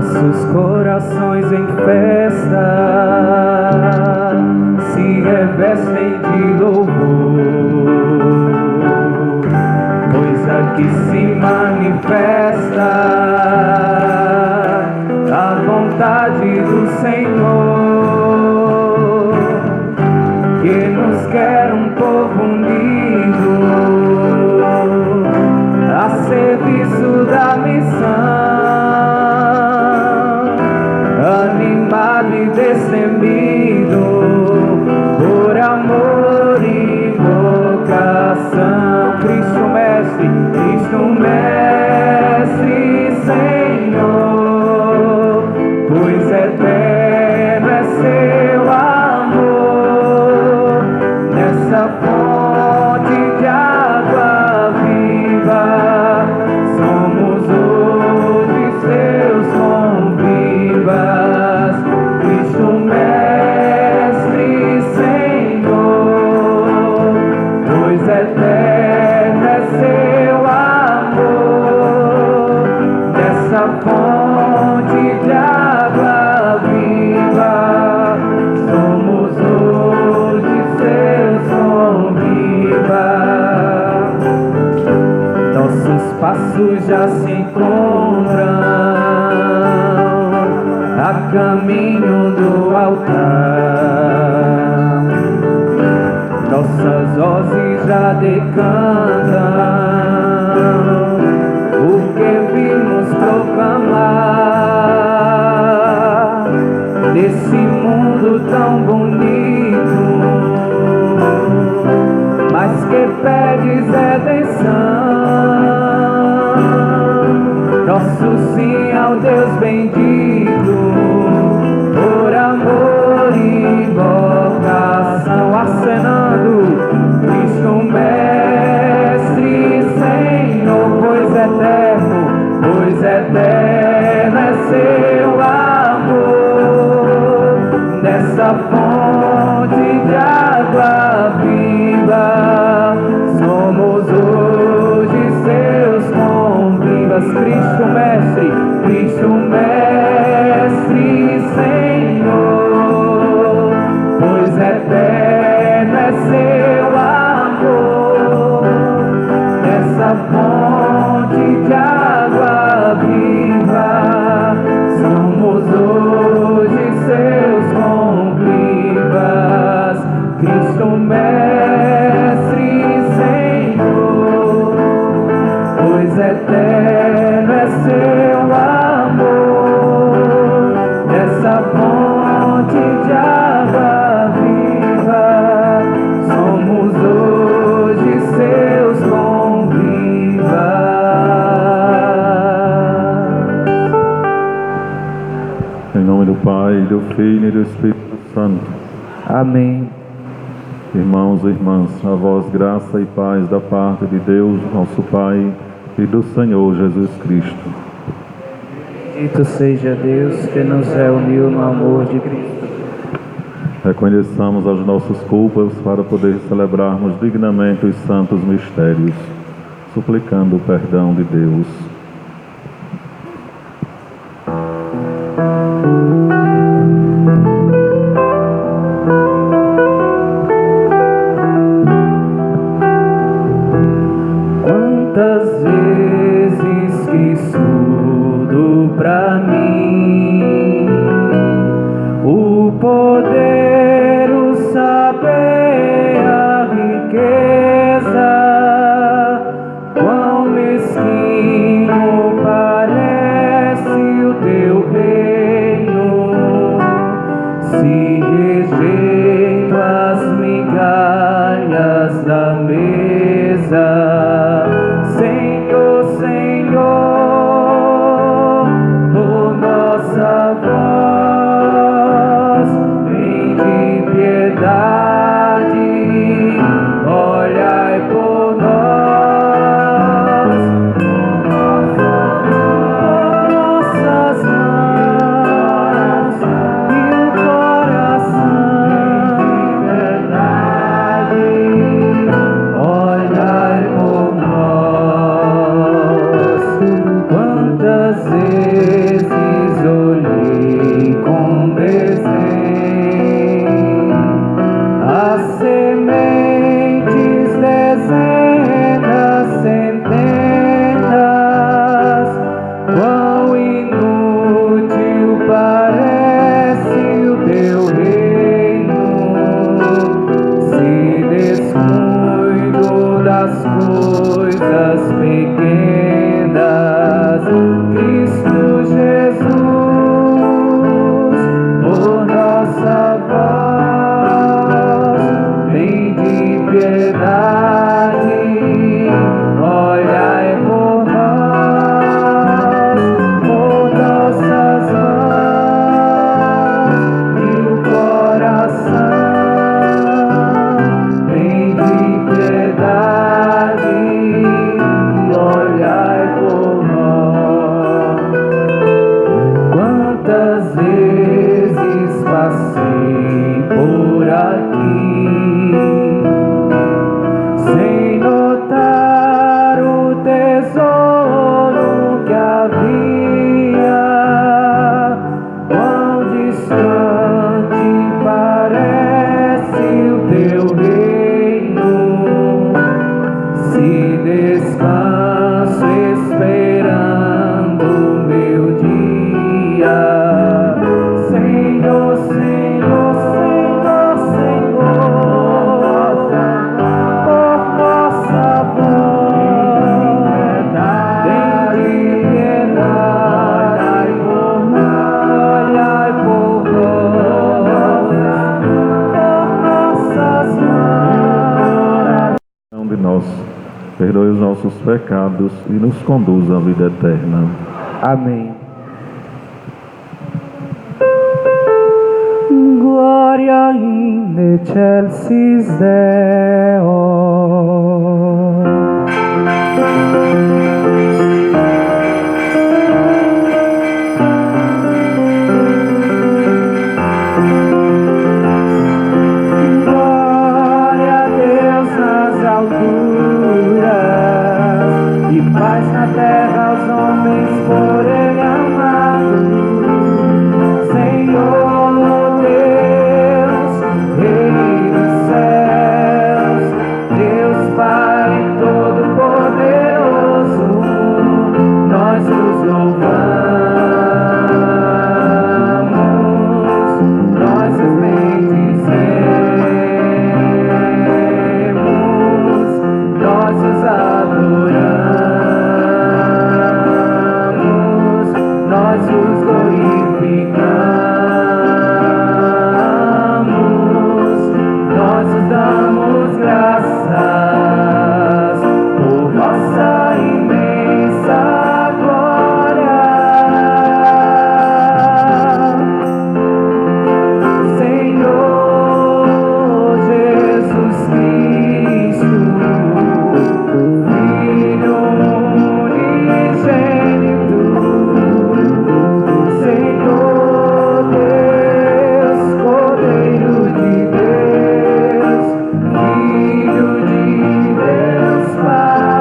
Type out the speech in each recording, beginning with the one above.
nossos corações em festa se revestem de louvor, pois aqui se manifesta a vontade do Senhor, que nos quer um povo unido a serviço da missão, animado e destemido por amor e vocação. Cristo Mestre, Senhor, pois eterno é seu amor, nessa fonte de água viva, somos hoje seus convivas. Cristo Mestre, Senhor, pois eterno é seu amor, nessa fonte de água viva, somos hoje seus convivas. Nossos passos já se encontram a caminho do altar, nossas vozes já decantam o que vimos proclamar nesse mundo tão bonito, mas que pedes redenção. Nosso sim ao Deus bendito, por amor e vocação, acenando. Cristo Mestre, Senhor, pois eterno é seu amor, nessa fonte de água viva, somos hoje seus convivas. Cristo Mestre, Senhor, pois eterno é seu amor, nessa fonte de água viva, somos hoje seus convivas. Cristo Mestre, Senhor, pois eterno é seu amor, nessa fonte de água viva, somos hoje seus convivas. Em nome do Pai, do Filho e do Espírito Santo. Amém. Irmãos e irmãs, a vós graça e paz da parte de Deus, nosso Pai, e do Senhor Jesus Cristo. Bendito seja Deus que nos reuniu no amor de Cristo. Reconheçamos as nossas culpas para poder celebrarmos dignamente os santos mistérios, suplicando o perdão de Deus. Quantas vezes quis tudo pra mim, o poder, o saber, a riqueza, quão mesquinho parece o teu reino, se rejeito as migalhas da mesa. Senhor, Senhor, por nossa voz, vem de piedade, olhai por nós, nossas mãos e o coração, olhai por nós. Quantas vezes nossos pecados e nos conduz à vida eterna. Amém. Gloria in excelsis Deo. Paz na terra aos homens por ele amados. Senhor Deus, Rei dos céus, Deus Pai Todo-Poderoso, nós os louvamos, nós os bendizemos, nós os adoramos. Nós os glorificamos, nós os damos graças por vossa imensa glória. Senhor Jesus Cristo, Filho unigênito, Senhor Deus, Cordeiro de Deus, Filho de Deus Pai,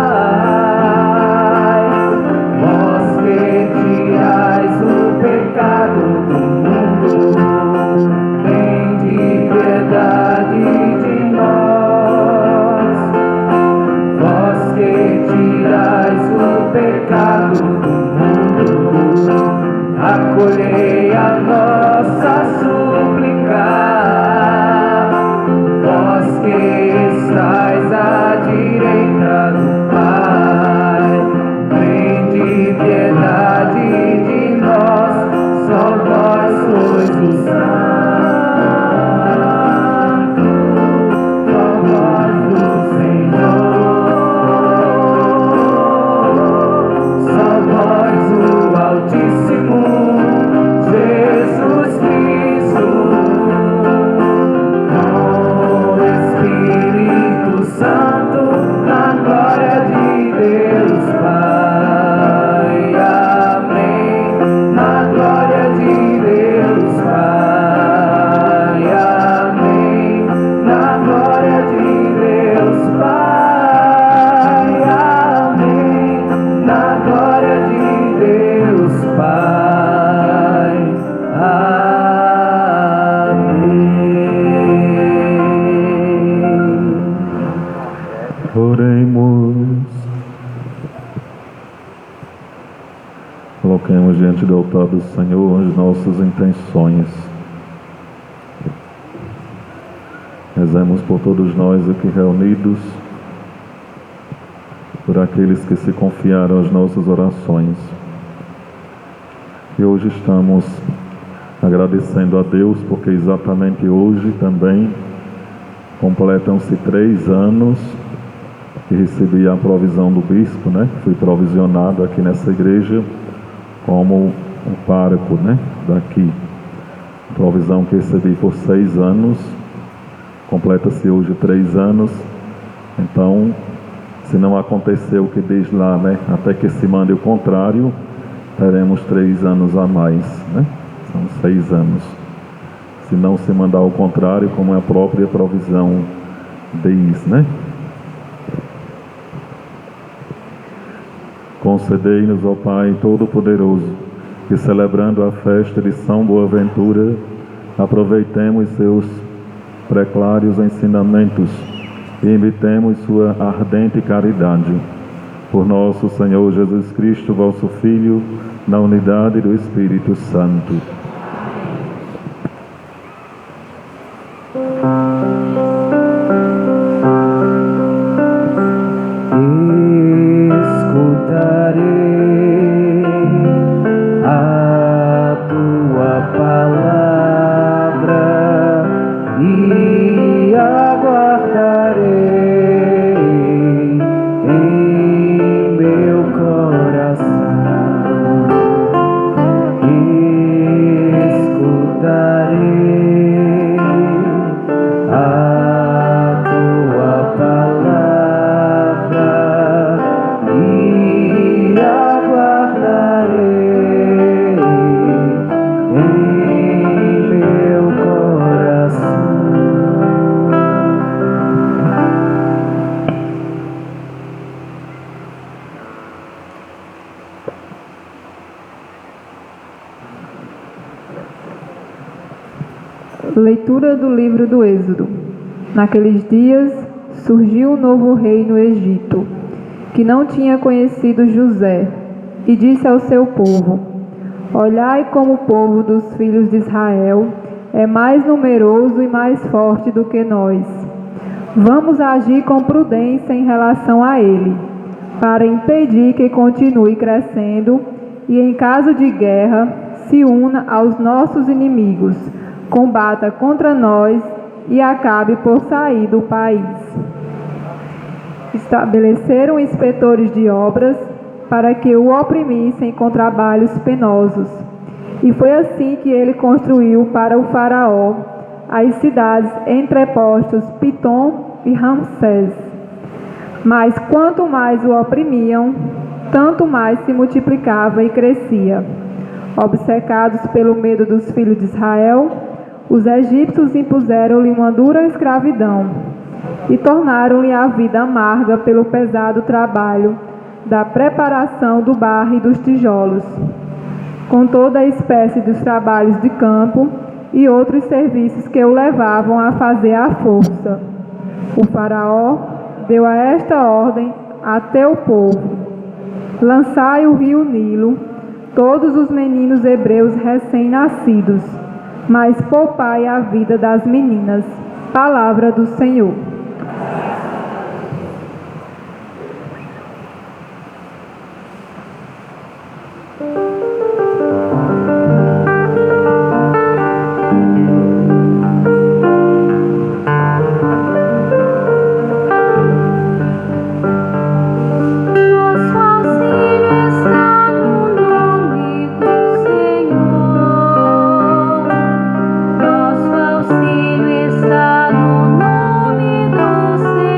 vós que tirais o pecado do mundo, tende piedade de nós. Vós que tirais o pecado do mundo, acolhei a nossa súplica. Vós que estais à direita do Pai, tende piedade de nós, só vós sois o Santo, só vós o Senhor, só vós o Altíssimo, Jesus Cristo, com o Espírito Santo, na glória de Deus Pai. Amém. Na glória de Deus Pai. Amém. Na glória de Deus Pai. Amém. Na glória de Deus Pai. Amém. Oremos. Coloquemos diante do altar do Senhor as nossas intenções. Rezemos por todos nós aqui reunidos, por aqueles que se confiaram às nossas orações. E hoje estamos agradecendo a Deus, porque exatamente hoje também completam-se 3 anos que recebi a provisão do bispo, né? Fui provisionado aqui nessa igreja como um pároco, né? Daqui. Provisão que recebi por 6 anos, completa-se hoje 3 anos. Então, se não aconteceu o que diz lá, né? Até que se mande o contrário, teremos 3 anos a mais, né? São 6 anos. Se não se mandar o contrário, como a própria provisão diz, né? Concedei-nos, ó Pai Todo-Poderoso, que celebrando a festa de São Boaventura, aproveitemos seus preclários ensinamentos e imitemos sua ardente caridade. Por nosso Senhor Jesus Cristo, vosso Filho, na unidade do Espírito Santo. E aguardarei em Leitura do livro do Êxodo. Naqueles dias surgiu um novo rei no Egito, que não tinha conhecido José, e disse ao seu povo: Olhai como o povo dos filhos de Israel é mais numeroso e mais forte do que nós. Vamos agir com prudência em relação a ele, para impedir que continue crescendo e, em caso de guerra, se una aos nossos inimigos, combata contra nós e acabe por sair do país. Estabeleceram inspetores de obras para que o oprimissem com trabalhos penosos. E foi assim que ele construiu para o faraó as cidades entrepostos Pitom e Ramsés. Mas quanto mais o oprimiam, tanto mais se multiplicava e crescia. Obcecados pelo medo dos filhos de Israel, os egípcios impuseram-lhe uma dura escravidão e tornaram-lhe a vida amarga pelo pesado trabalho da preparação do barro e dos tijolos, com toda a espécie dos trabalhos de campo e outros serviços que o levavam a fazer à força. O faraó deu a esta ordem a teu povo: lançai o rio Nilo todos os meninos hebreus recém-nascidos, mas poupai a vida das meninas. Palavra do Senhor. Nosso auxílio está no nome do Senhor.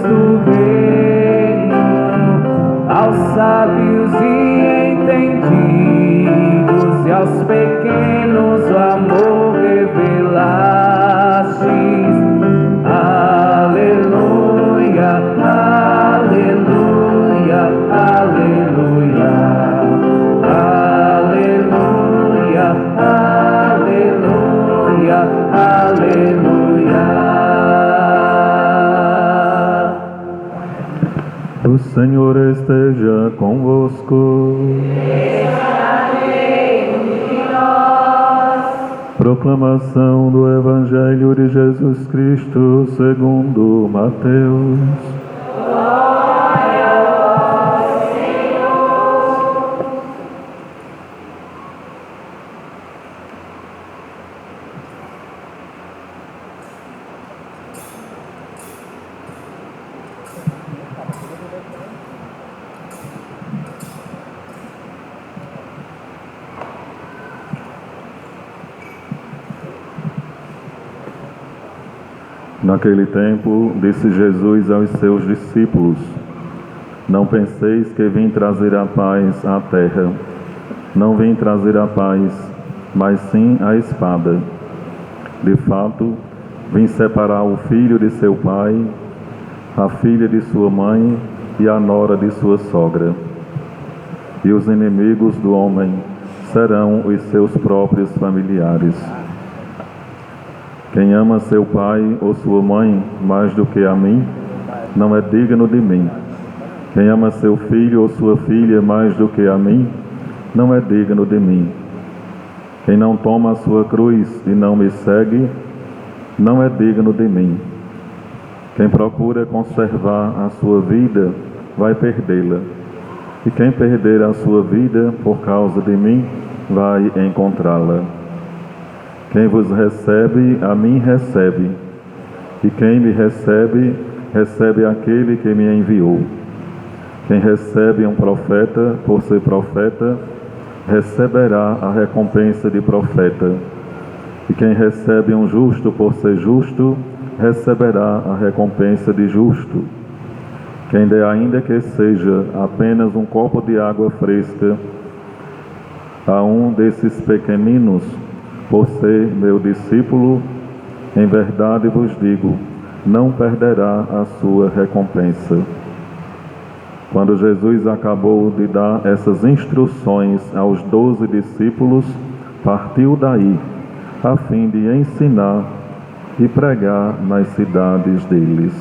do reino, aos sábios e entendidos e aos pequenos o amor revelastes. Aleluia, aleluia, aleluia, aleluia, aleluia, aleluia. O Senhor esteja convosco. Proclamação do Evangelho de Jesus Cristo segundo Mateus. Glória a vós, Senhor. Naquele tempo, disse Jesus aos seus discípulos: Não penseis que vim trazer a paz à terra. Não vim trazer a paz, mas sim a espada. De fato, vim separar o filho de seu pai, a filha de sua mãe e a nora de sua sogra. E os inimigos do homem serão os seus próprios familiares. Quem ama seu pai ou sua mãe mais do que a mim, não é digno de mim. Quem ama seu filho ou sua filha mais do que a mim, não é digno de mim. Quem não toma a sua cruz e não me segue, não é digno de mim. Quem procura conservar a sua vida, vai perdê-la. E quem perder a sua vida por causa de mim, vai encontrá-la. Quem vos recebe, a mim recebe. E quem me recebe, recebe aquele que me enviou. Quem recebe um profeta por ser profeta, receberá a recompensa de profeta. E quem recebe um justo por ser justo, receberá a recompensa de justo. Quem der ainda que seja apenas um copo de água fresca a um desses pequeninos, por ser meu discípulo, em verdade vos digo, não perderá a sua recompensa. Quando Jesus acabou de dar essas instruções aos 12 discípulos, partiu daí, a fim de ensinar e pregar nas cidades deles.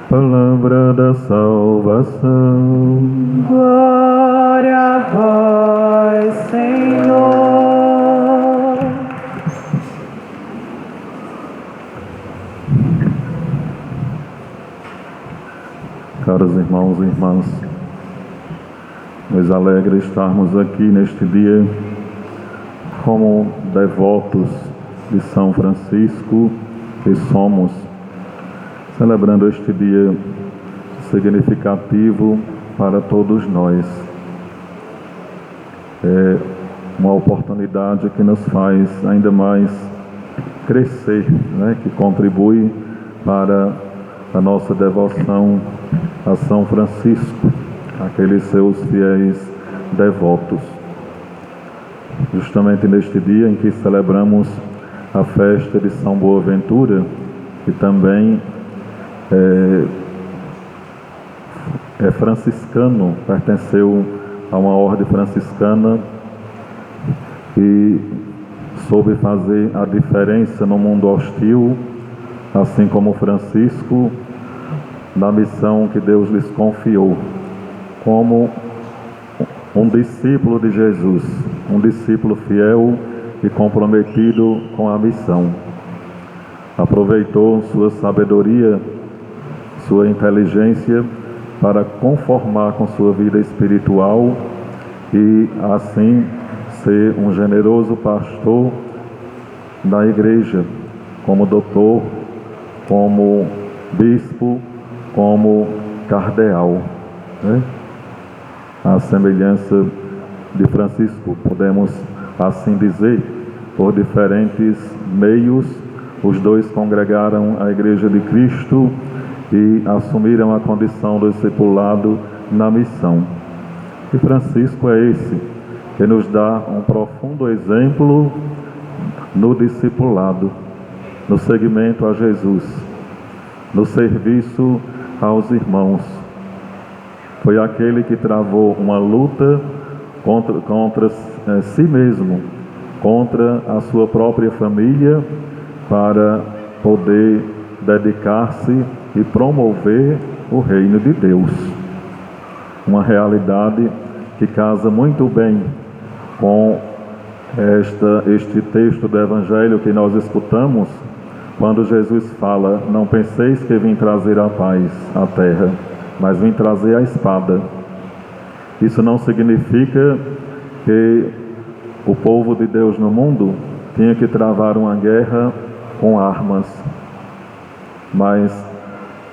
Palavra da salvação. Glória a vós, Senhor. Caros irmãos e irmãs, nos alegra estarmos aqui neste dia como devotos de São Francisco que somos, celebrando este dia significativo para todos nós. É uma oportunidade que nos faz ainda mais crescer, né? Que contribui para a nossa devoção a São Francisco, aqueles seus fiéis devotos. Justamente neste dia em que celebramos a festa de São Boaventura, que também é franciscano, pertenceu a uma ordem franciscana e soube fazer a diferença no mundo hostil, assim como Francisco, na missão que Deus lhes confiou, como um discípulo de Jesus, um discípulo fiel e comprometido com a missão. Aproveitou sua sabedoria, sua inteligência para conformar com sua vida espiritual e assim ser um generoso pastor da igreja, como doutor, como bispo, como cardeal, né? A semelhança de Francisco, podemos assim dizer, por diferentes meios, os dois congregaram a Igreja de Cristo e assumiram a condição do discipulado na missão. E Francisco é esse que nos dá um profundo exemplo no discipulado, no seguimento a Jesus, no serviço aos irmãos. Foi aquele que travou uma luta contra si mesmo, contra a sua própria família, para poder dedicar-se e promover o reino de Deus. Uma realidade que casa muito bem com este texto do Evangelho que nós escutamos, quando Jesus fala: não penseis que vim trazer a paz à terra, mas vim trazer a espada. Isso não significa que o povo de Deus no mundo tinha que travar uma guerra com armas, mas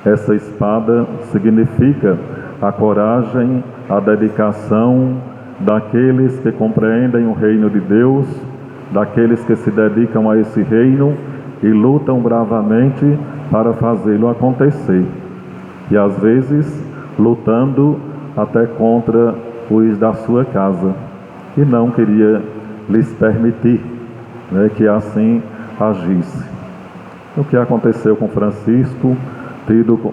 essa espada significa a coragem, a dedicação daqueles que compreendem o reino de Deus, daqueles que se dedicam a esse reino e lutam bravamente para fazê-lo acontecer. E às vezes lutando até contra os da sua casa, que não queria lhes permitir, que assim agisse. O que aconteceu com Francisco, tido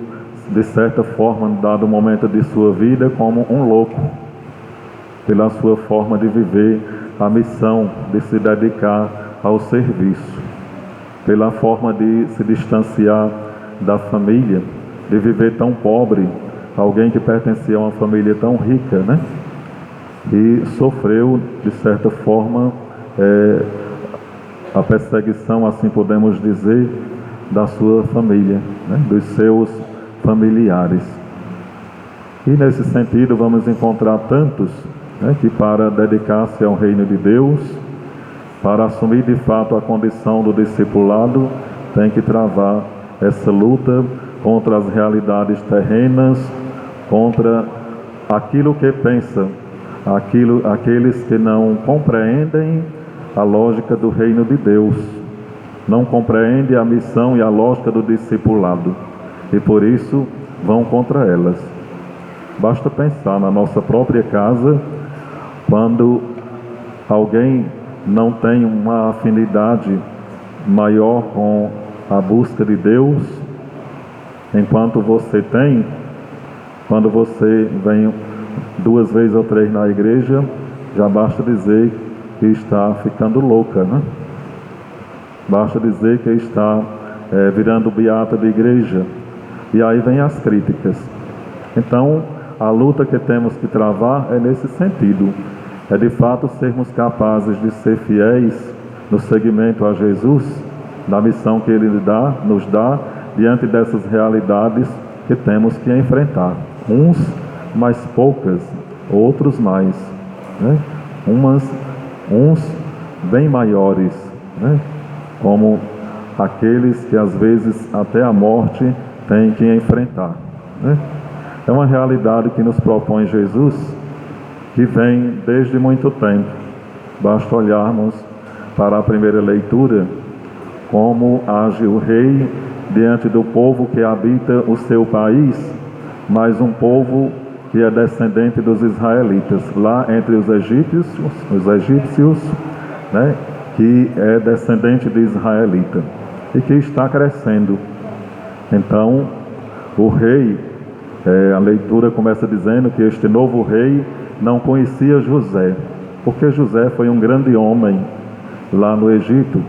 de certa forma, dado momento de sua vida, como um louco, pela sua forma de viver a missão, de se dedicar ao serviço, pela forma de se distanciar da família, de viver tão pobre, alguém que pertencia a uma família tão rica, E sofreu, de certa forma, a perseguição, assim podemos dizer, da sua família, dos seus familiares. E nesse sentido vamos encontrar tantos que, para dedicar-se ao reino de Deus, para assumir de fato a condição do discipulado, tem que travar essa luta contra as realidades terrenas, contra aquilo que pensa, aqueles que não compreendem a lógica do reino de Deus, não compreendem a missão e a lógica do discipulado, e por isso vão contra elas. Basta pensar na nossa própria casa, quando alguém não tem uma afinidade maior com a busca de Deus, enquanto você tem, quando você vem 2 vezes ou 3 na igreja, já basta dizer que está ficando louca, Basta dizer que está virando beata de igreja. E aí vem as críticas. Então, a luta que temos que travar é nesse sentido. É de fato sermos capazes de ser fiéis no seguimento a Jesus, na missão que Ele nos dá, diante dessas realidades que temos que enfrentar. Uns mais poucas, outros mais, uns bem maiores, como aqueles que às vezes até a morte têm que enfrentar. É uma realidade que nos propõe Jesus, que vem desde muito tempo. Basta olharmos para a primeira leitura, como age o rei diante do povo que habita o seu país, mas um povo que é descendente dos israelitas, lá entre os egípcios, que é descendente de israelita e que está crescendo. Então, o rei, a leitura começa dizendo que este novo rei não conhecia José, porque José foi um grande homem lá no Egito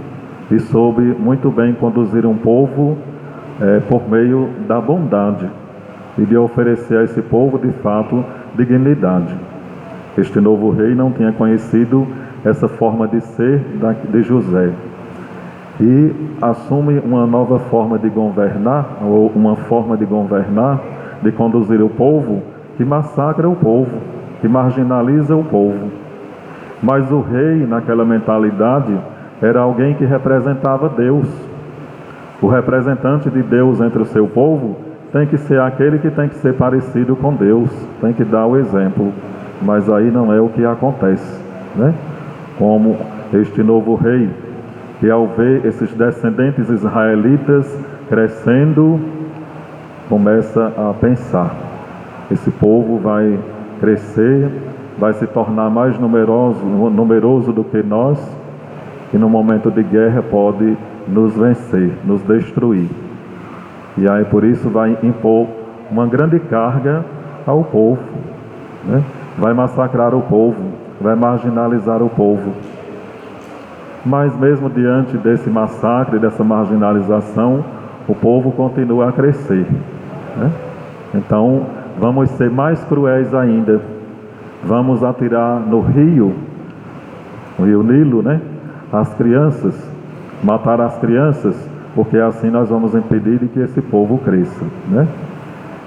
e soube muito bem conduzir um povo por meio da bondade e de oferecer a esse povo, de fato, dignidade. Este novo rei não tinha conhecido essa forma de ser de José e assume uma nova forma de governar, ou uma forma de governar, de conduzir o povo, que massacra o povo, que marginaliza o povo. Mas o rei, naquela mentalidade, era alguém que representava Deus. O representante de Deus entre o seu povo tem que ser aquele que tem que ser parecido com Deus, tem que dar o exemplo. Mas aí não é o que acontece, Como este novo rei, que ao ver esses descendentes israelitas crescendo começa a pensar. Esse povo vai crescer, vai se tornar mais numeroso do que nós, e no momento de guerra pode nos vencer, nos destruir. E aí por isso vai impor uma grande carga ao povo, né? Vai massacrar o povo, vai marginalizar o povo. Mas mesmo diante desse massacre, dessa marginalização, o povo continua a crescer, né? Então vamos ser mais cruéis ainda. Vamos atirar no rio Nilo, né? As crianças, matar as crianças, porque assim nós vamos impedir de que esse povo cresça, né?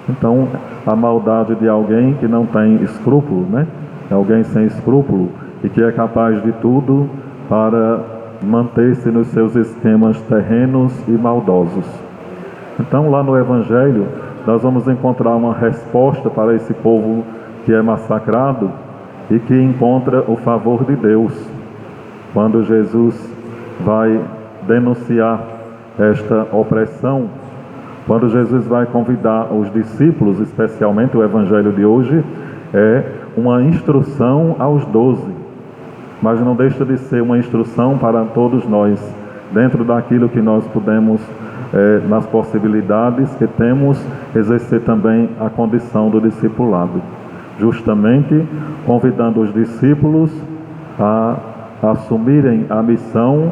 Então, a maldade de alguém que não tem escrúpulo, né? Alguém sem escrúpulo e que é capaz de tudo para manter-se nos seus esquemas terrenos e maldosos. Então, lá no Evangelho, nós vamos encontrar uma resposta para esse povo que é massacrado e que encontra o favor de Deus. Quando Jesus vai denunciar esta opressão, quando Jesus vai convidar os discípulos, especialmente o Evangelho de hoje, é uma instrução aos 12, mas não deixa de ser uma instrução para todos nós, dentro daquilo que nós podemos, nas possibilidades que temos, exercer também a condição do discipulado, justamente convidando os discípulos a assumirem a missão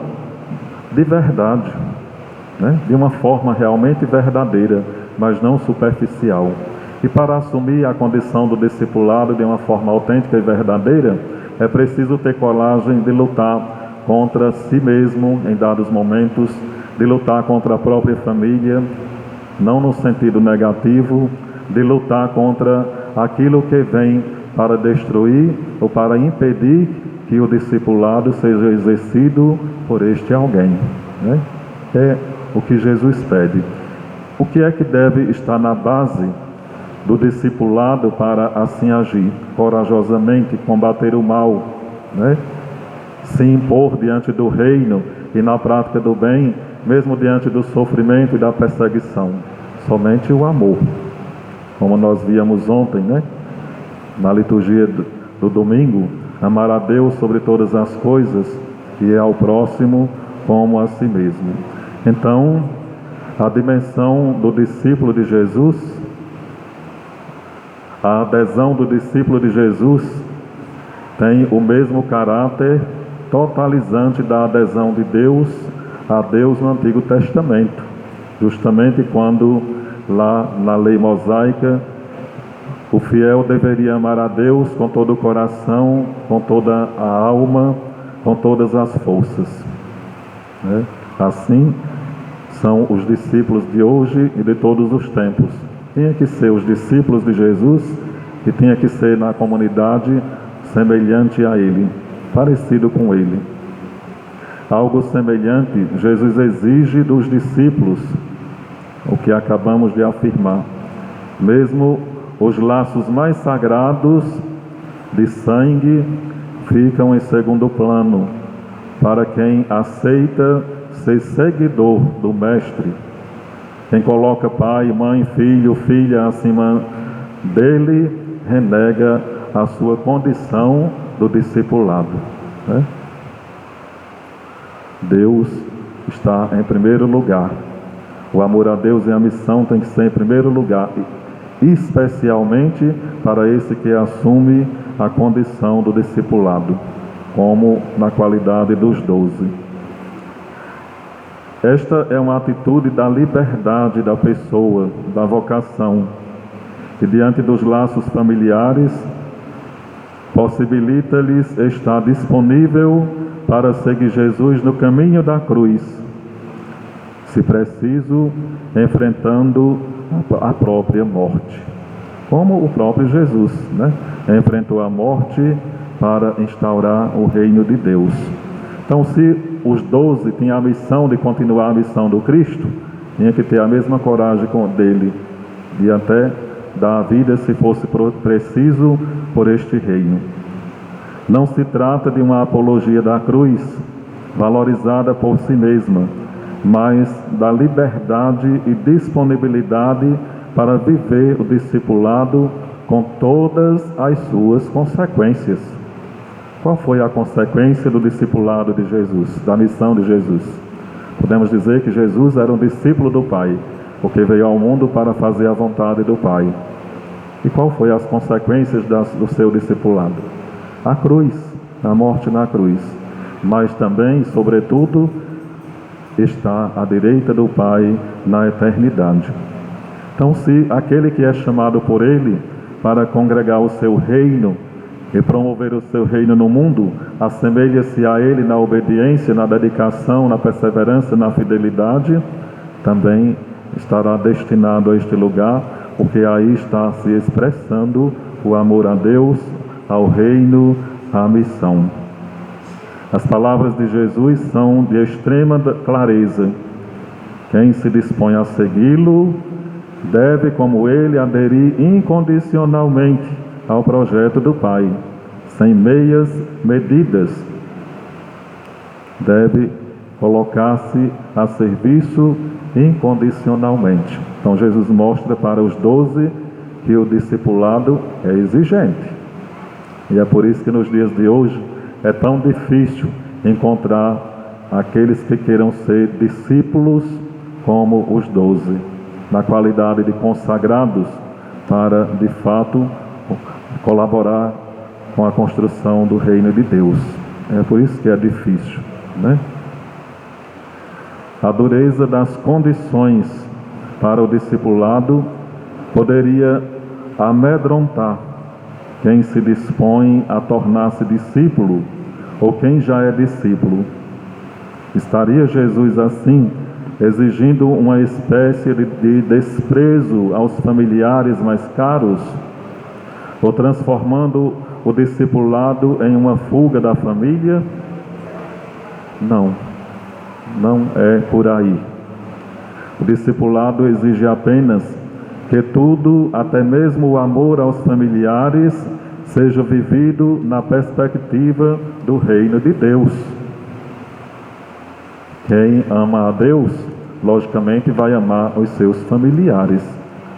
de verdade, né? De uma forma realmente verdadeira, mas não superficial. E para assumir a condição do discipulado de uma forma autêntica e verdadeira, é preciso ter coragem de lutar contra si mesmo em dados momentos, de lutar contra a própria família, não no sentido negativo, de lutar contra aquilo que vem para destruir ou para impedir que o discipulado seja exercido por este alguém, né? É o que Jesus pede. O que é que deve estar na base do discipulado para assim agir? Corajosamente combater o mal, né? Se impor diante do reino e na prática do bem, mesmo diante do sofrimento e da perseguição. Somente o amor, como nós víamos ontem, né? Na liturgia do domingo, amar a Deus sobre todas as coisas e ao próximo como a si mesmo. Então, a dimensão do discípulo de Jesus, a adesão do discípulo de Jesus tem o mesmo caráter totalizante da adesão de Deus a Deus no Antigo Testamento, justamente quando lá na lei mosaica o fiel deveria amar a Deus com todo o coração, com toda a alma, com todas as forças, né? Assim são os discípulos de hoje e de todos os tempos. Tinha que ser os discípulos de Jesus e tinha que ser na comunidade semelhante a Ele, parecido com Ele. Algo semelhante Jesus exige dos discípulos, o que acabamos de afirmar. Mesmo os laços mais sagrados de sangue ficam em segundo plano para quem aceita ser seguidor do Mestre. Quem coloca pai, mãe, filho, filha acima dele, renega a sua condição do discipulado, né? Deus está em primeiro lugar. O amor a Deus e a missão tem que ser em primeiro lugar, especialmente para esse que assume a condição do discipulado, como na qualidade dos 12. Esta é uma atitude da liberdade da pessoa, da vocação, que diante dos laços familiares possibilita-lhes estar disponível para seguir Jesus no caminho da cruz, se preciso, enfrentando a própria morte, como o próprio Jesus, né? Enfrentou a morte para instaurar o reino de Deus. Então, se os 12 tinham a missão de continuar a missão do Cristo, tinha que ter a mesma coragem dele, de até dar a vida, se fosse preciso, por este reino. Não se trata de uma apologia da cruz, valorizada por si mesma, mas da liberdade e disponibilidade para viver o discipulado com todas as suas consequências. Qual foi a consequência do discipulado de Jesus, da missão de Jesus? Podemos dizer que Jesus era um discípulo do Pai, porque veio ao mundo para fazer a vontade do Pai. E qual foi as consequências do seu discipulado? A cruz, a morte na cruz. Mas também, sobretudo, está à direita do Pai na eternidade. Então, se aquele que é chamado por Ele para congregar o seu reino e promover o seu reino no mundo, assemelha-se a Ele na obediência, na dedicação, na perseverança, na fidelidade, também estará destinado a este lugar, porque aí está se expressando o amor a Deus, ao reino, à missão. As palavras de Jesus são de extrema clareza. Quem se dispõe a segui-lo deve, como ele, aderir incondicionalmente ao projeto do Pai, sem meias medidas. Deve colocar-se a serviço incondicionalmente. Então Jesus mostra para os 12 que o discipulado é exigente. E é por isso que nos dias de hoje é tão difícil encontrar aqueles que queiram ser discípulos como os 12, na qualidade de consagrados para, de fato, colaborar com a construção do reino de Deus. É por isso que é difícil, né? A dureza das condições para o discipulado poderia amedrontar quem se dispõe a tornar-se discípulo ou quem já é discípulo. Estaria Jesus assim, exigindo uma espécie de desprezo aos familiares mais caros, ou transformando o discipulado em uma fuga da família? Não, não é por aí. O discipulado exige apenas que tudo, até mesmo o amor aos familiares, seja vivido na perspectiva do reino de Deus. Quem ama a Deus, logicamente vai amar os seus familiares,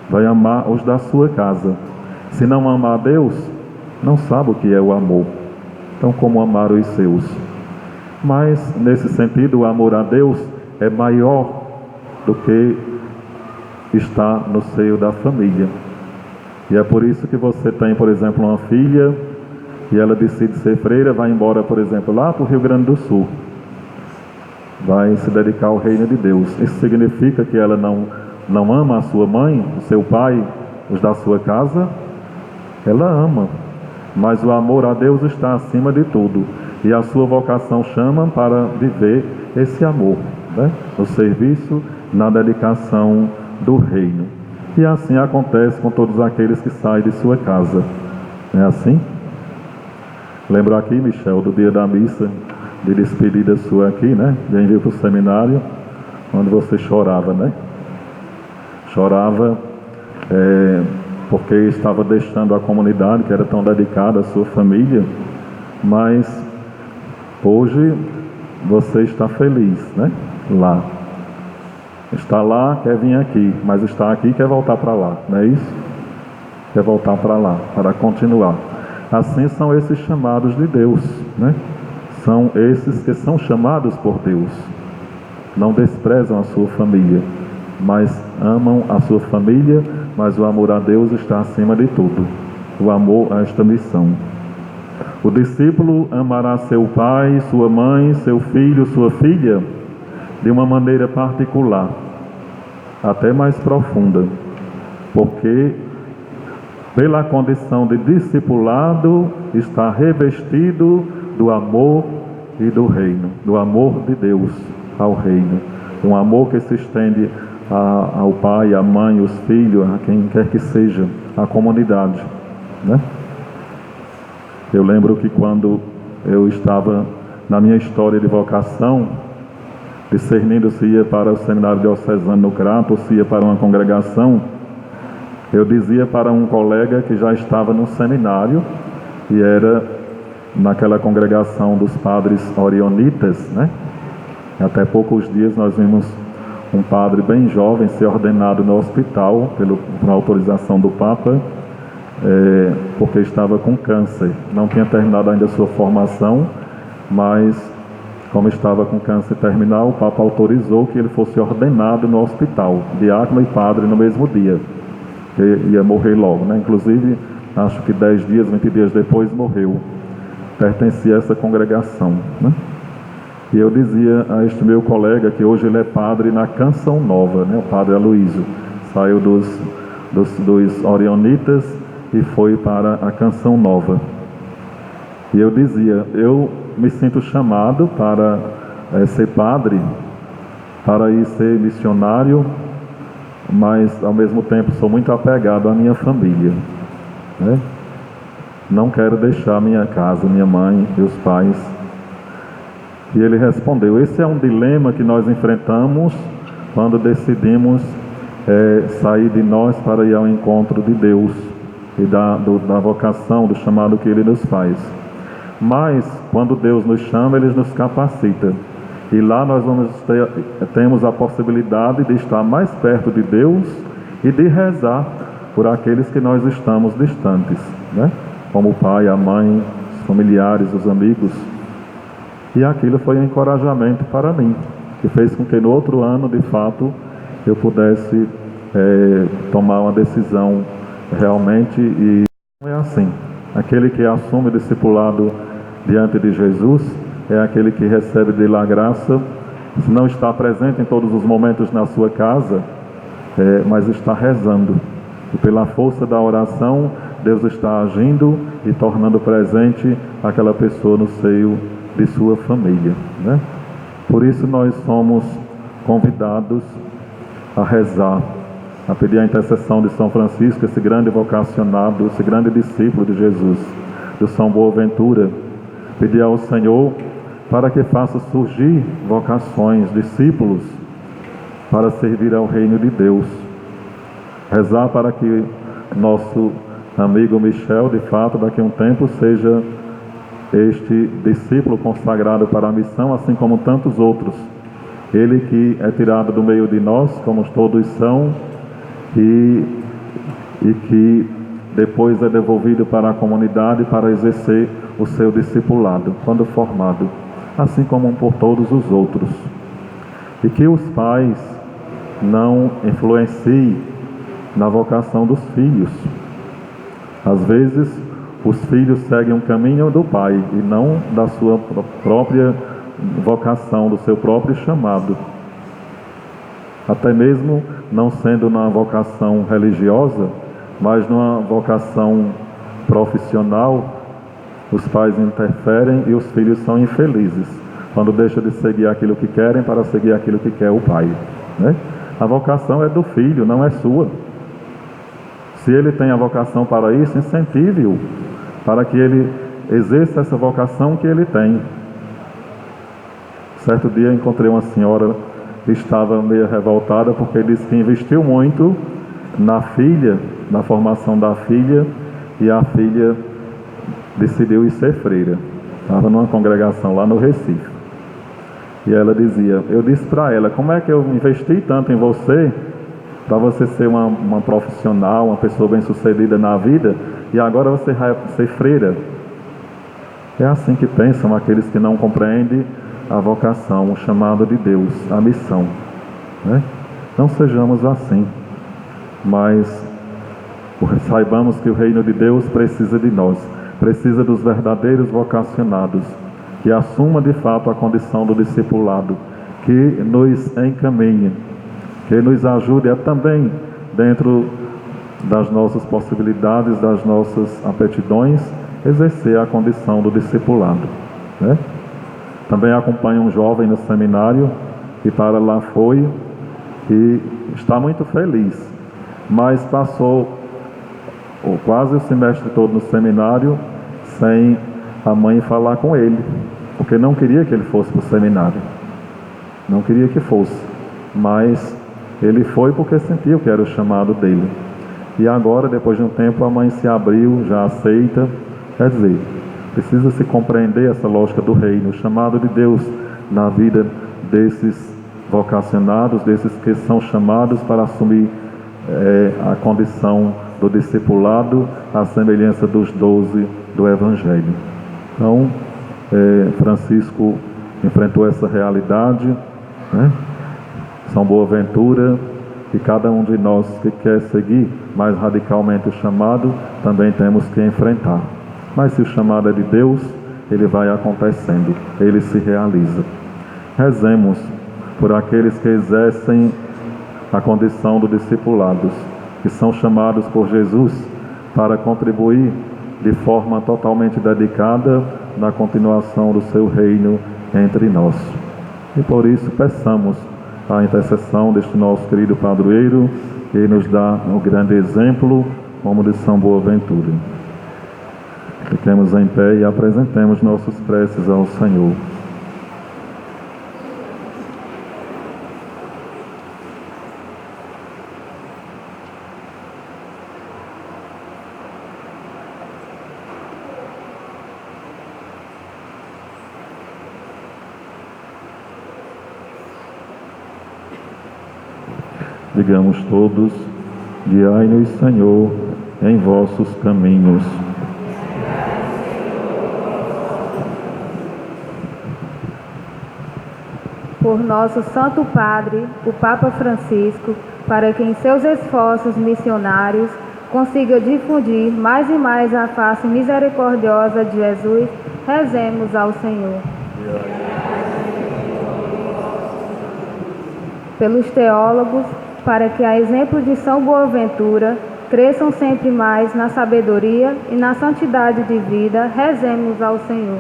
vai amar os da sua casa. Se não ama a Deus, não sabe o que é o amor. Então, como amar os seus? Mas, nesse sentido, o amor a Deus é maior do que está no seio da família. E é por isso que você tem, por exemplo, uma filha e ela decide ser freira, vai embora, por exemplo, lá para o Rio Grande do Sul. Vai se dedicar ao reino de Deus. Isso significa que ela não ama a sua mãe, o seu pai, os da sua casa? Ela ama, mas o amor a Deus está acima de tudo. E a sua vocação chama para viver esse amor, né? No serviço, na dedicação do reino. E assim acontece com todos aqueles que saem de sua casa. Não é assim? Lembro aqui, Michel, do dia da missa de despedida sua aqui, né? Vem vir para o seminário, onde você chorava, né? Chorava porque estava deixando a comunidade que era tão dedicada à sua família, mas hoje você está feliz, né? Lá. Está lá, quer vir aqui, mas está aqui, quer voltar para lá, não é isso? Quer voltar para lá, para continuar. Assim são esses chamados de Deus, né? São esses que são chamados por Deus. Não desprezam a sua família, mas amam a sua família, mas o amor a Deus está acima de tudo. O amor a esta missão. O discípulo amará seu pai, sua mãe, seu filho, sua filha, de uma maneira particular, até mais profunda, porque pela condição de discipulado está revestido do amor e do reino, do amor de Deus ao reino, um amor que se estende ao pai, à mãe, aos filhos, a quem quer que seja, à comunidade, né? Eu lembro que quando eu estava na minha história de vocação, discernindo se ia para o seminário diocesano no Crato ou se ia para uma congregação, eu dizia para um colega que já estava no seminário e era naquela congregação dos padres orionitas, né? Até poucos dias nós vimos um padre bem jovem ser ordenado no hospital, por autorização do Papa, porque estava com câncer. Não tinha terminado ainda a sua formação, mas como estava com câncer terminal, o Papa autorizou que ele fosse ordenado no hospital, diácono e padre no mesmo dia, que ia morrer logo, né? Inclusive, acho que 10 dias, 20 dias depois morreu. Pertencia a essa congregação, né? E eu dizia a este meu colega que hoje ele é padre na Canção Nova, né? O padre Aloísio saiu dos Orionitas e foi para a Canção Nova. E eu dizia, eu me sinto chamado para ser padre, para ir ser missionário, mas ao mesmo tempo sou muito apegado à minha família, né? Não quero deixar minha casa, minha mãe, meus pais. E ele respondeu, esse é um dilema que nós enfrentamos quando decidimos sair de nós para ir ao encontro de Deus e da vocação, do chamado que Ele nos faz. Mas, quando Deus nos chama, Ele nos capacita. E lá nós temos a possibilidade de estar mais perto de Deus e de rezar por aqueles que nós estamos distantes, né? Como o pai, a mãe, os familiares, os amigos. E aquilo foi um encorajamento para mim, que fez com que no outro ano, de fato, eu pudesse tomar uma decisão realmente. E não é assim. Aquele que assume o discipulado diante de Jesus é aquele que recebe dele a graça, se não está presente em todos os momentos na sua casa, mas está rezando. E pela força da oração, Deus está agindo e tornando presente aquela pessoa no seio de sua família, né? Por isso nós somos convidados a rezar, a pedir a intercessão de São Francisco, esse grande vocacionado, esse grande discípulo de Jesus, do São Boaventura, pedir ao Senhor para que faça surgir vocações, discípulos, para servir ao reino de Deus. Rezar para que nosso amigo Michel, de fato, daqui a um tempo, seja este discípulo consagrado para a missão, assim como tantos outros. Ele que é tirado do meio de nós, como todos são, e que depois é devolvido para a comunidade para exercer o seu discipulado, quando formado, assim como por todos os outros. E que os pais não influenciem na vocação dos filhos. Às vezes, os filhos seguem um caminho do pai e não da sua própria vocação, do seu próprio chamado. Até mesmo não sendo na vocação religiosa, mas numa vocação profissional, os pais interferem e os filhos são infelizes, quando deixam de seguir aquilo que querem para seguir aquilo que quer o pai, né? A vocação é do filho, não é sua. Se ele tem a vocação para isso, incentive-o, para que ele exerça essa vocação que ele tem. Certo dia encontrei uma senhora que estava meio revoltada porque disse que investiu muito na filha, na formação da filha, e a filha decidiu ir ser freira. Estava numa congregação lá no Recife. E ela dizia, eu disse para ela, como é que eu investi tanto em você, para você ser uma profissional, uma pessoa bem-sucedida na vida, e agora você vai ser freira? É assim que pensam aqueles que não compreendem a vocação, o chamado de Deus, a missão, né? Não sejamos assim, mas saibamos que o reino de Deus precisa de nós, precisa dos verdadeiros vocacionados, que assumam de fato a condição do discipulado, que nos encaminhe, que nos ajude a também, dentro das nossas possibilidades, das nossas aptidões, exercer a condição do discipulado, né? Também acompanho um jovem no seminário que para lá foi e está muito feliz, mas passou quase o semestre todo no seminário sem a mãe falar com ele, porque não queria que ele fosse para o seminário, não queria que fosse, mas ele foi porque sentiu que era o chamado dele. E agora, depois de um tempo, a mãe se abriu, já aceita. Quer dizer, precisa se compreender essa lógica do reino, o chamado de Deus na vida desses vocacionados, desses que são chamados para assumir a condição do discipulado, à semelhança dos 12 do Evangelho. Então, Francisco enfrentou essa realidade, né? São Boaventura, e cada um de nós que quer seguir mais radicalmente o chamado, também temos que enfrentar. Mas se o chamado é de Deus, ele vai acontecendo, ele se realiza. Rezemos por aqueles que exercem a condição dos discipulados, que são chamados por Jesus para contribuir de forma totalmente dedicada na continuação do seu reino entre nós. E por isso peçamos a intercessão deste nosso querido padroeiro, que nos dá um grande exemplo, como de São Boaventura. Fiquemos em pé e apresentemos nossas preces ao Senhor. Digamos todos: guiai-nos, Senhor, em vossos caminhos. Por nosso Santo Padre, o Papa Francisco, para que em seus esforços missionários consiga difundir mais e mais a face misericordiosa de Jesus, rezemos ao Senhor. Pelos teólogos, para que, a exemplo de São Boaventura, cresçam sempre mais na sabedoria e na santidade de vida, rezemos ao Senhor.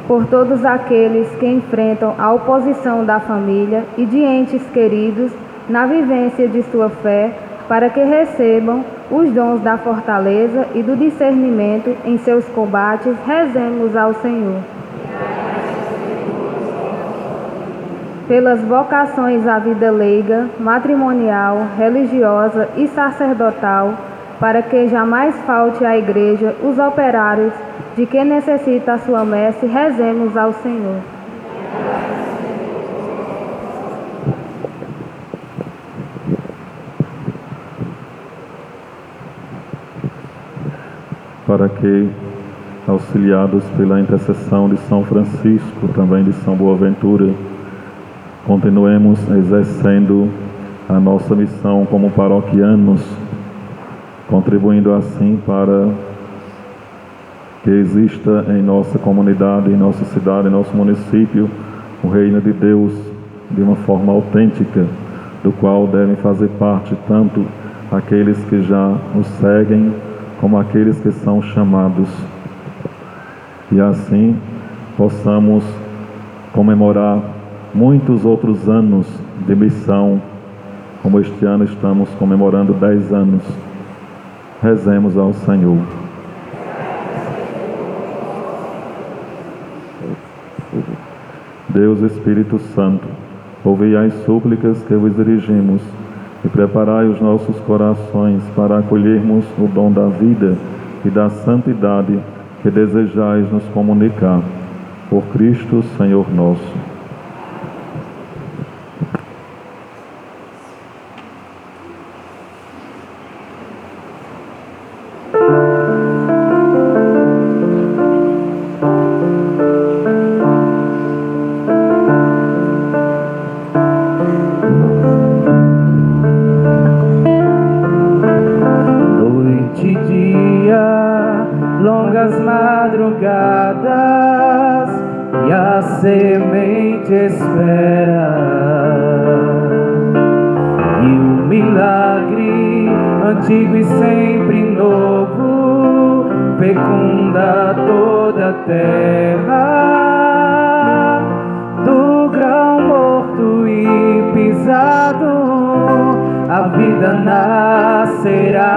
Por todos aqueles que enfrentam a oposição da família e de entes queridos na vivência de sua fé, para que recebam os dons da fortaleza e do discernimento em seus combates, rezemos ao Senhor. Pelas vocações à vida leiga, matrimonial, religiosa e sacerdotal, para que jamais falte à Igreja os operários de que necessita a sua messe, rezemos ao Senhor. Para que, auxiliados pela intercessão de São Francisco, também de São Boaventura, continuemos exercendo a nossa missão como paroquianos, contribuindo assim para que exista em nossa comunidade, em nossa cidade, em nosso município, o reino de Deus de uma forma autêntica, do qual devem fazer parte tanto aqueles que já o seguem, como aqueles que são chamados. E assim possamos comemorar muitos outros anos de missão, como este ano estamos comemorando 10 anos. Rezemos ao Senhor. Deus Espírito Santo, ouvi as súplicas que vos dirigimos e preparai os nossos corações para acolhermos o dom da vida e da santidade que desejais nos comunicar. Por Cristo, Senhor nosso. Longas madrugadas e a semente espera, e o milagre antigo e sempre novo fecunda toda a terra. Do grão morto e pisado a vida nascerá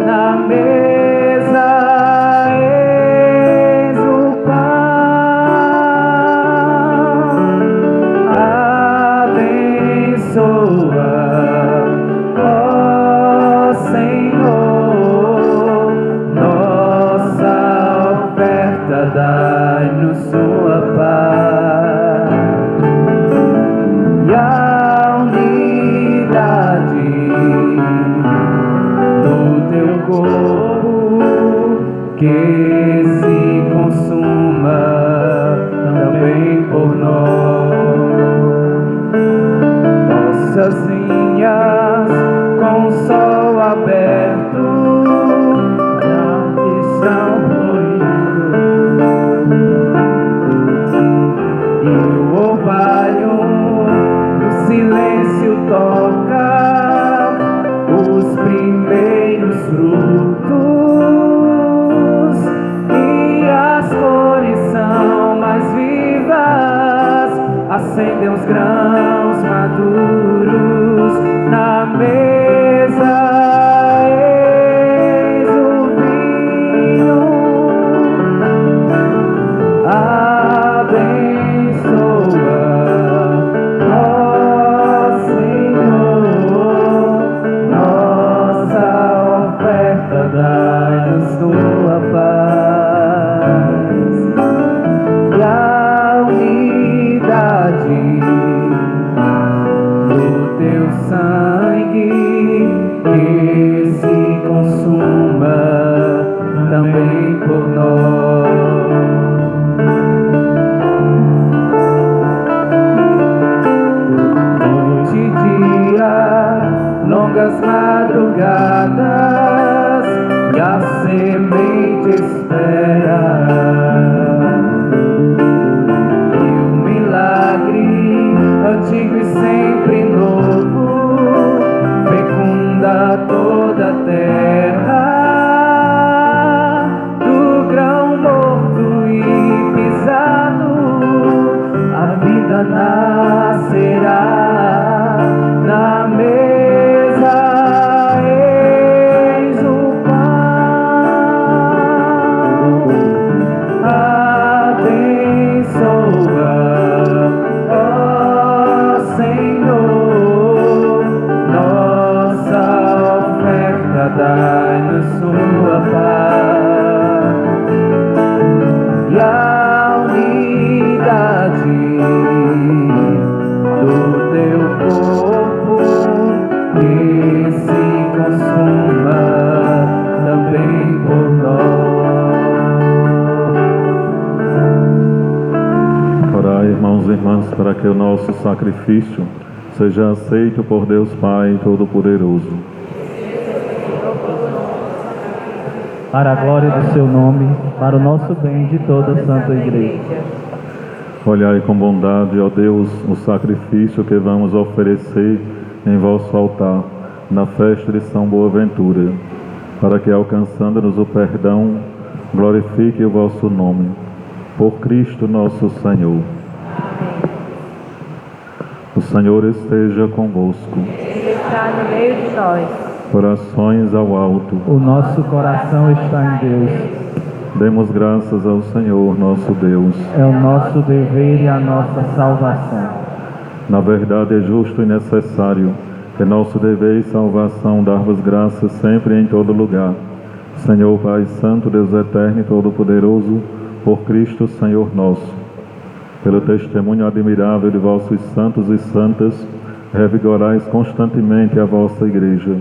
na mesa. Dai-nos sua silêncio toca os primeiros frutos e as cores são mais vivas, acendem os grãos maduros na mesa. Eis o vinho, abençoa, ó Senhor, nossa oferta, dai-nos tua paz e a unidade do teu sangue que se consuma também por nós. Noite e dia, longas madrugadas e a semente espera. E o milagre antigo e sempre novo fecunda toda a terra. Do grão morto e pisado, a vida nascerá na mesa. Eis o pão, abençoa, ó Senhor, nossa oferta, dai-nos sua paz e a unidade do teu corpo que se consuma também por nós. Orai, irmãos e irmãs, para que o nosso sacrifício seja aceito por Deus Pai Todo-Poderoso. Para a glória do seu nome, para o nosso bem de toda a Santa Igreja. Olhai com bondade, ó Deus, o sacrifício que vamos oferecer em vosso altar, na festa de São Boaventura, para que, alcançando-nos o perdão, glorifique o vosso nome. Por Cristo nosso Senhor. O Senhor esteja convosco. Ele está no meio de nós. Corações ao alto. O nosso coração está em Deus. Demos graças ao Senhor nosso Deus. É o nosso dever e a nossa salvação. Na verdade é justo e necessário, é nosso dever e salvação dar-vos graças sempre e em todo lugar. Senhor Pai Santo, Deus Eterno e Todo-Poderoso, por Cristo Senhor nosso. Pelo testemunho admirável de vossos santos e santas, revigorais constantemente a vossa Igreja,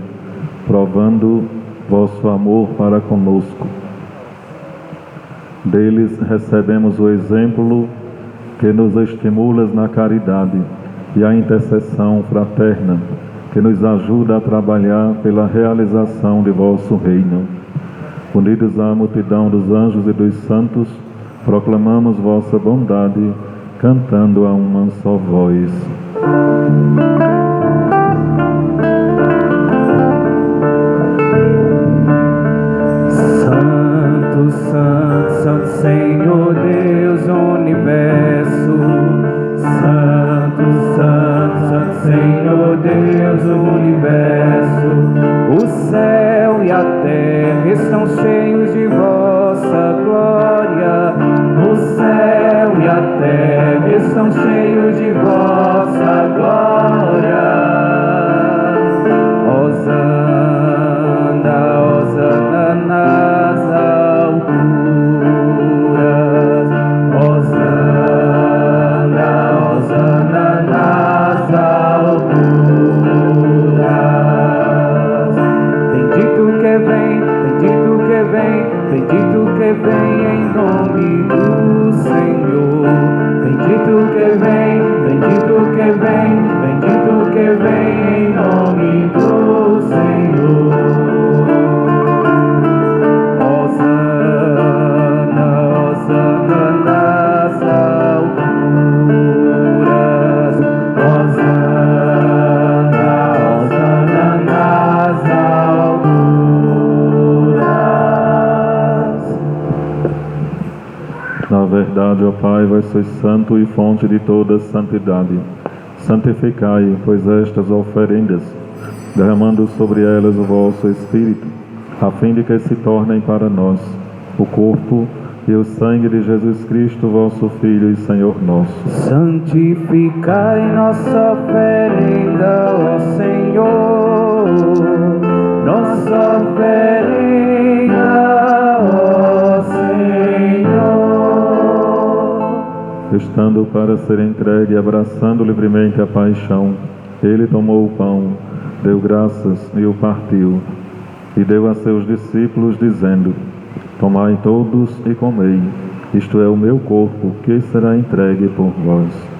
provando vosso amor para conosco. Deles recebemos o exemplo que nos estimulas na caridade e a intercessão fraterna, que nos ajuda a trabalhar pela realização de vosso reino. Unidos à multidão dos anjos e dos santos, proclamamos vossa bondade, cantando a uma só voz. Santo, Santo, Santo Senhor Deus do Universo. Santo, Santo, Santo Senhor Deus do Universo. O céu e a terra estão cheios de vossa glória. O céu e a terra estão cheios de vossa glória. Hosana, Hosana nas alturas. Hosana, Hosana nas alturas. Bendito que vem, bendito que vem, bendito que vem em nome do Senhor. Bendito que vem, bendito que vem, verdade, ó Pai, vós sois santo e fonte de toda santidade. Santificai, pois, estas oferendas, derramando sobre elas o vosso Espírito, a fim de que se tornem para nós o corpo e o sangue de Jesus Cristo, vosso Filho e Senhor nosso. Santificai nossa oferenda, ó Senhor, nossa oferenda, ó Senhor. Estando para ser entregue, abraçando livremente a paixão, ele tomou o pão, deu graças e o partiu, e deu a seus discípulos, dizendo: tomai todos e comei, isto é o meu corpo, que será entregue por vós.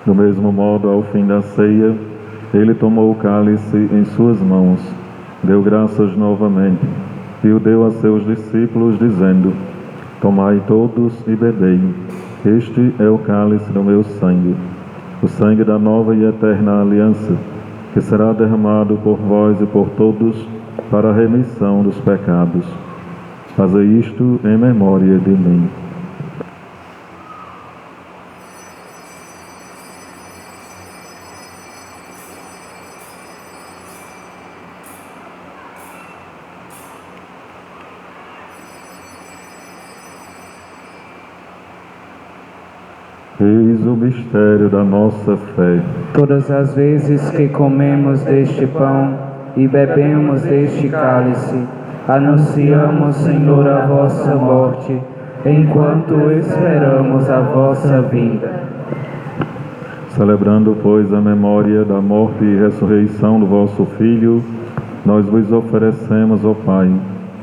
Do mesmo modo, ao fim da ceia, ele tomou o cálice em suas mãos, deu graças novamente, e o deu a seus discípulos, dizendo: tomai todos e bebei, este é o cálice do meu sangue, o sangue da nova e eterna aliança, que será derramado por vós e por todos para a remissão dos pecados. Fazei isto em memória de mim. Eis o mistério da nossa fé. Todas as vezes que comemos deste pão e bebemos deste cálice, anunciamos, Senhor, a vossa morte, enquanto esperamos a vossa vinda. Celebrando, pois, a memória da morte e ressurreição do vosso Filho, nós vos oferecemos, ó Pai,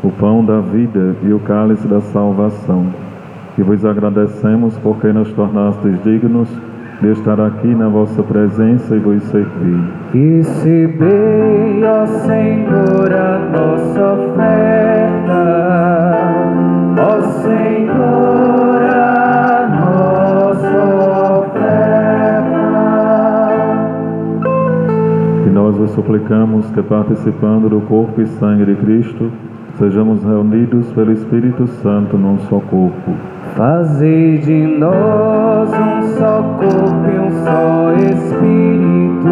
o pão da vida e o cálice da salvação. E vos agradecemos porque nos tornastes dignos de estar aqui na vossa presença e vos servir. Recebei, ó Senhor, a nossa oferta, ó Senhor, a nossa oferta. E nós vos suplicamos que, participando do corpo e sangue de Cristo, sejamos reunidos pelo Espírito Santo num só corpo. Fazei de nós um só corpo e um só Espírito,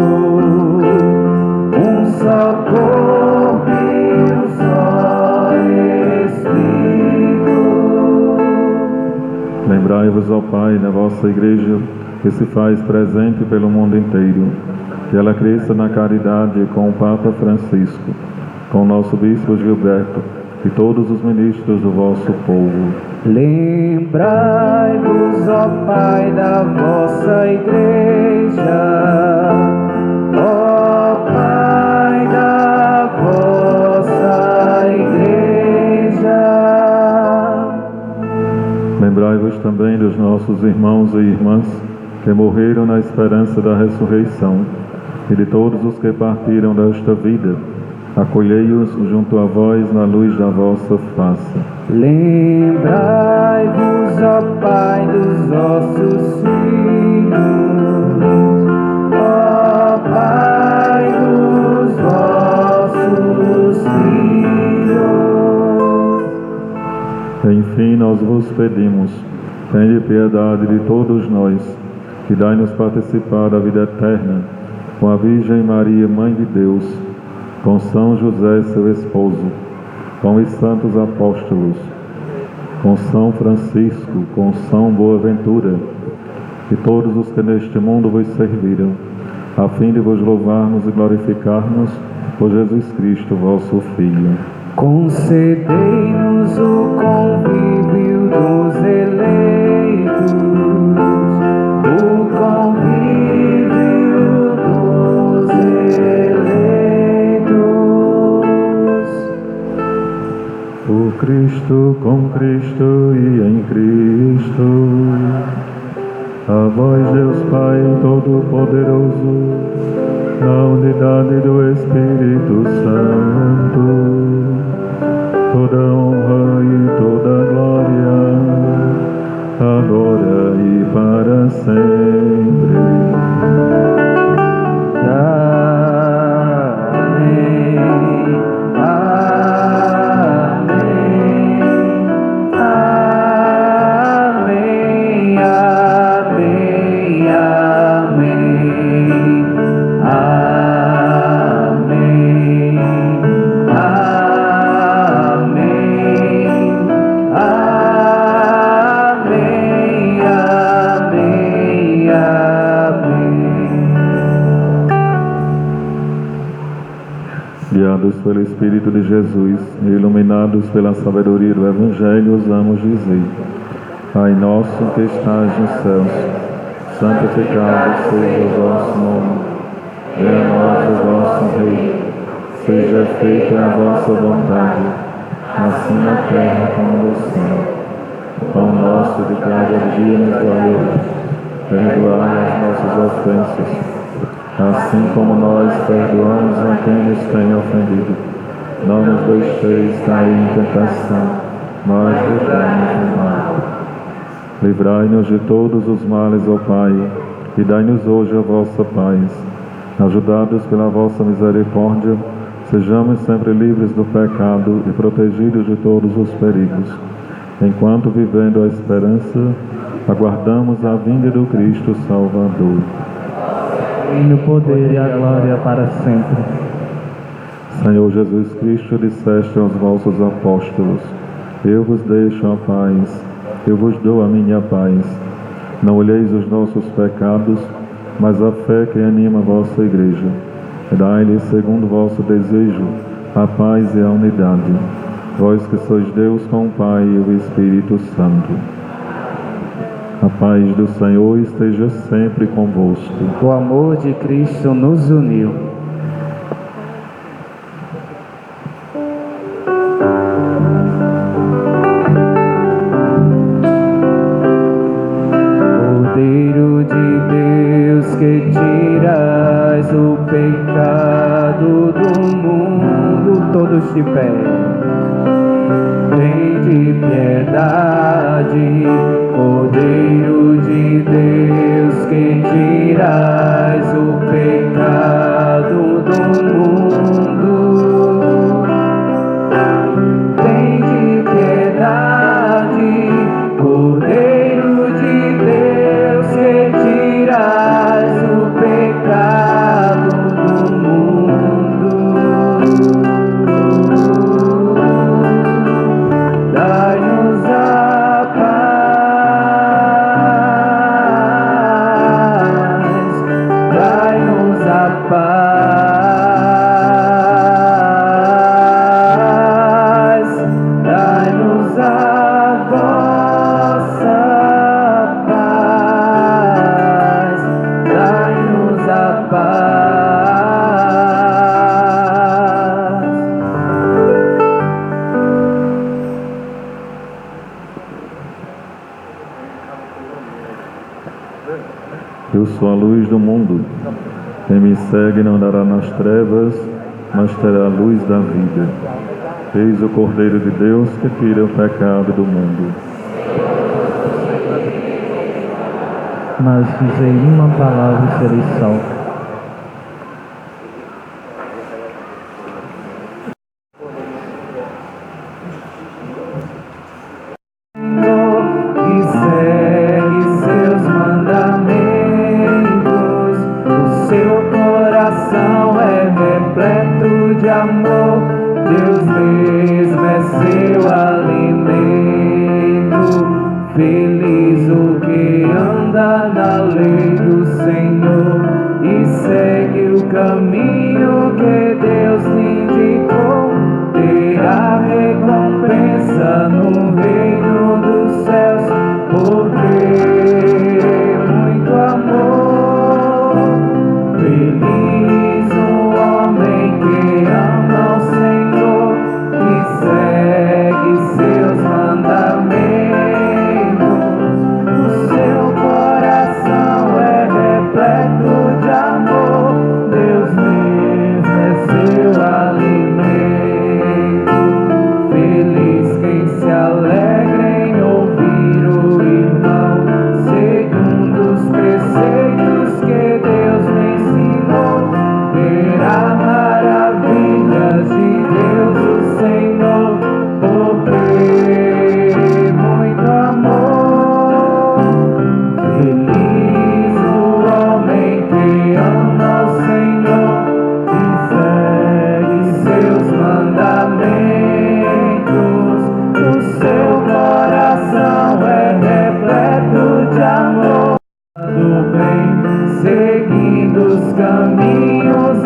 um só corpo e um só Espírito. Lembrai-vos, ó Pai, na vossa Igreja, que se faz presente pelo mundo inteiro, que ela cresça na caridade com o Papa Francisco, com o nosso Bispo Gilberto e todos os ministros do vosso povo. Lembrai-vos, ó Pai, da vossa Igreja, ó Pai da vossa Igreja. Lembrai-vos também dos nossos irmãos e irmãs que morreram na esperança da ressurreição e de todos os que partiram desta vida. Acolhei-os junto a vós na luz da vossa face. Lembrai-vos, ó Pai, dos vossos filhos, ó Pai dos vossos filhos. Enfim, nós vos pedimos, tende piedade de todos nós, e dai-nos participar da vida eterna, com a Virgem Maria, Mãe de Deus, com São José, seu esposo, com os santos apóstolos, com São Francisco, com São Boaventura, e todos os que neste mundo vos serviram, a fim de vos louvarmos e glorificarmos por Jesus Cristo, vosso Filho. Concedei-nos o convívio dos eleitos, o convívio dos eleitos. Por Cristo, com Cristo e em Cristo, a vós, Deus Pai Todo-Poderoso, na unidade do Espírito Santo, toda honra e toda glória agora e para sempre. Amém. Amém. Amém. Amém. Amém. Guiados pelo Espírito de Jesus e iluminados pela sabedoria do Evangelho, ousamos dizer: Pai nosso que estás nos céus, santificado seja o vosso nome. Venha a nós o vosso reino. Seja feita a vossa vontade, assim na terra como no céu. O pão nosso de cada dia nos dai hoje. Perdoai as nossas ofensas, assim como nós perdoamos a quem nos tem ofendido. Não nos deixeis cair em tentação, mas livrai-nos do mal. Livrai-nos de todos os males, ó Pai, e dai-nos hoje a vossa paz. Ajudados pela vossa misericórdia, sejamos sempre livres do pecado e protegidos de todos os perigos, enquanto, vivendo a esperança, aguardamos a vinda do Cristo Salvador. E no poder e a glória para sempre. Senhor Jesus Cristo, disseste aos vossos apóstolos: Eu vos deixo a paz, eu vos dou a minha paz. Não olheis os nossos pecados, mas a fé que anima a vossa Igreja. Dai-lhe, segundo o vosso desejo, a paz e a unidade. Vós que sois Deus com o Pai e o Espírito Santo. A paz do Senhor esteja sempre convosco. O amor de Cristo nos uniu. Cordeiro de Deus que tiras o pecado do mundo, todos de pé. Tende piedade, Cordeiro de Deus que tiras o pecado do mundo. Tende piedade, Cordeiro de Deus que tiras o pecado do mundo. Dai-nos a paz, dai-nos a paz, dai-nos a vossa paz, dai-nos a paz. Eu sou a luz do mundo. Quem me segue não andará nas trevas, mas terá a luz da vida. Eis o Cordeiro de Deus que tira o pecado do mundo. Mas dizei uma palavra e sereis salvos. E segue seus mandamentos, o seu coração é repleto de amor, Deus mesmo é seu alimento. Feliz o que anda na lei do Senhor e segue o caminho que Deus lhe indicou, terá recompensa no reino dos céus, porque muito amor. Feliz o homem que ama o Senhor e segue seus mandamentos. O seu coração é repleto de amor, Deus mesmo é seu alimento. Feliz quem se alegra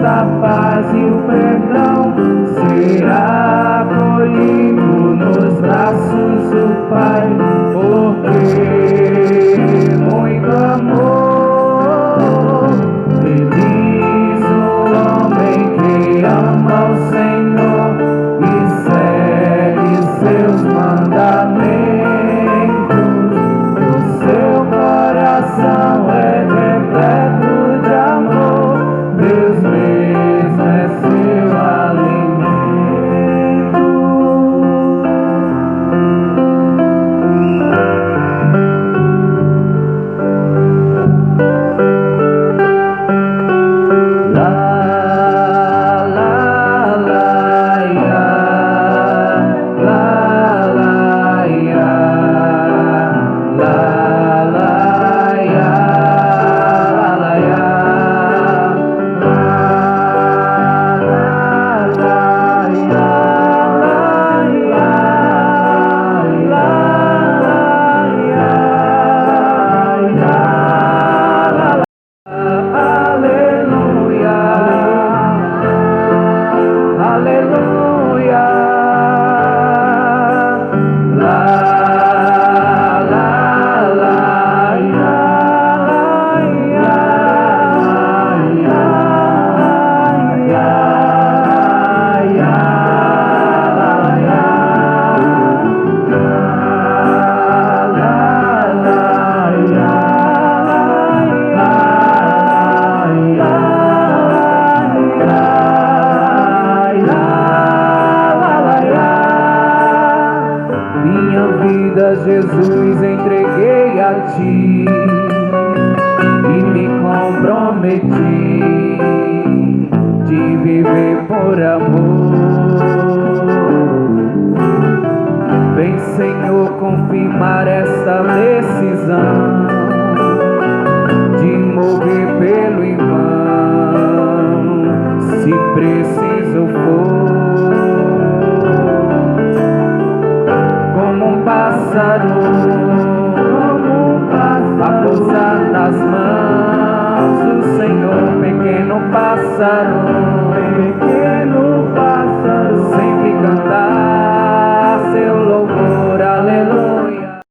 da paz e o perdão, será acolhido nos braços do Pai, porque muito amor. Feliz o homem que ama o Senhor e segue seus mandamentos. O seu coração é repleto de amor, Deus mesmo é seu alimento. Jesus, entreguei a ti e me comprometi de viver por amor. Vem, Senhor, confirmar essa decisão de morrer pelo irmão, se preciso for. Como um pássaro a pousar nas mãos do Senhor, pequeno pássaro.